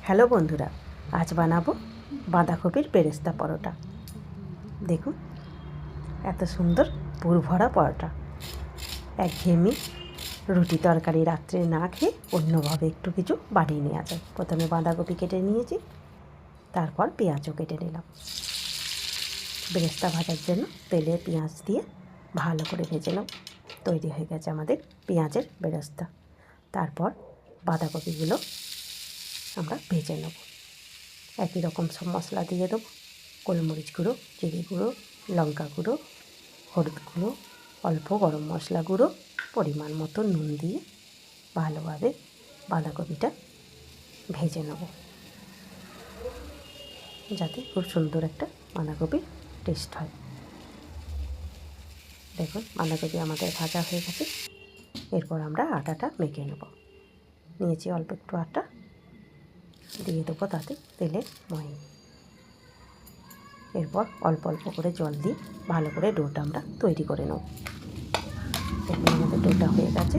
Hello বন্ধুরা, আজ বানাবো বাঁধাকপির বেরেস্তা পরোটা। দেখুন এত সুন্দর পুর ভরা পরোটা। একঘেয়েমি রুটি তরকারি রাত্রে না খেয়ে অন্যভাবে একটু কিছু বানিয়ে নেওয়া যায়। প্রথমে বাঁধাকপি কেটে নিয়েছি, তারপর পেঁয়াজও কেটে নিলাম। বেরেস্তা ভাজার জন্য তেলে পেঁয়াজ দিয়ে ভালো করে ভেজে নেব। তৈরি হয়ে গেছে আমাদের পেঁয়াজের বেরেস্তা। তারপর বাঁধাকপিগুলো আমরা ভেজে নেব। একই রকম সব মশলা দিয়ে দেবো। গোলমরিচ গুঁড়ো, জিরে গুঁড়ো, লঙ্কা গুঁড়ো, হলুদ গুঁড়ো, অল্প গরম মশলা গুঁড়ো, পরিমাণ মতো নুন দিয়ে ভালোভাবে বাঁধাকপিটা ভেজে নেব, যাতে খুব সুন্দর একটা বাঁধাকপির টেস্ট হয়। দেখুন বাঁধাকপি আমাদের ভাজা হয়ে গেছে। এরপর আমরা আটাটা মেখে নেব। নিয়েছি অল্প একটু আটা, দিয়ে দেবো তাতে তেলের ময়ন। এরপর অল্প অল্প করে জল দিয়ে ভালো করে ডোটা আমরা তৈরি করে নেব। দেখুন আমাদের ডোটা হয়ে গেছে।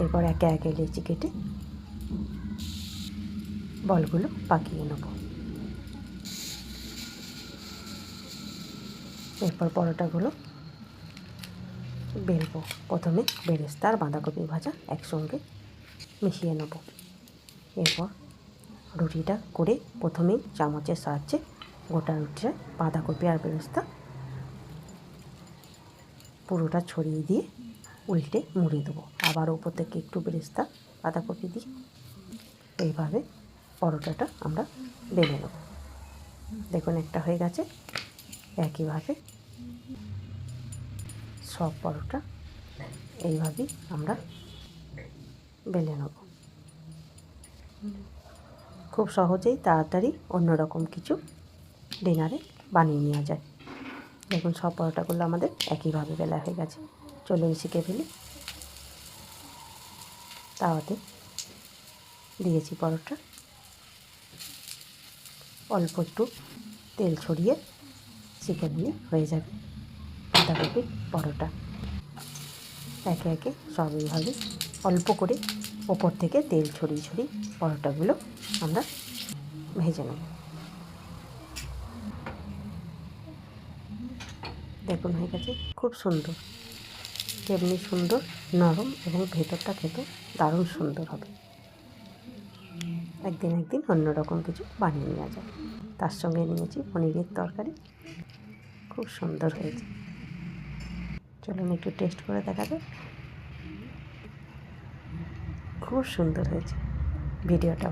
এরপর একে একে লেচি কেটে বলগুলো পাকিয়ে নেব। এরপর পরোটাগুলো বেলবো। প্রথমে বেরেস্তা আর বাঁধাকপি ভাজা একসঙ্গে মিশিয়ে নেব। এরপর রুটিটা করে প্রথমেই চামচের সাহায্যে গোটা রুটিটা বাঁধাকপি আর বেরেস্তা পুরোটা ছড়িয়ে দিয়ে উল্টে মুড়ে দেবো। আবার ওপর থেকে একটু বেরেস্তা বাঁধাকপি দিয়ে এইভাবে পরোটাটা আমরা বেলে নেব। দেখুন একটা হয়ে গেছে। একইভাবে সব পরোটা এইভাবেই আমরা বেলে নেব। খুব সহজেই তাড়াতাড়ি অন্যরকম কিছু ডিনারে বানিয়ে নেওয়া যায়। দেখুন সব পরোটাগুলো আমাদের একইভাবে বেলা হয়ে গেছে। চলুন শিখে ফেলি। তাওয়াতে দিয়েছি পরোটা, অল্প একটু তেল ছড়িয়ে শিখে নিলে হয়ে যাবে বাঁধাকপির পরোটা। একে একে সব এইভাবে অল্প করে ওপর থেকে তেল ছড়িয়ে ছড়িয়ে পরোটাগুলো আমরা ভেজে নেব। দেখুন হয়ে গেছে। খুব সুন্দর, তেমনি সুন্দর নরম এবং ভেতরটা খেতে দারুণ সুন্দর হবে। একদিন অন্যরকম কিছু বানিয়ে নেওয়া যায়। তার সঙ্গে নিয়েছি পনিরের তরকারি। খুব সুন্দর হয়েছে। চলুন একটু টেস্ট করে দেখা যাক। খুব সুন্দর হয়েছে। ভিডিওটা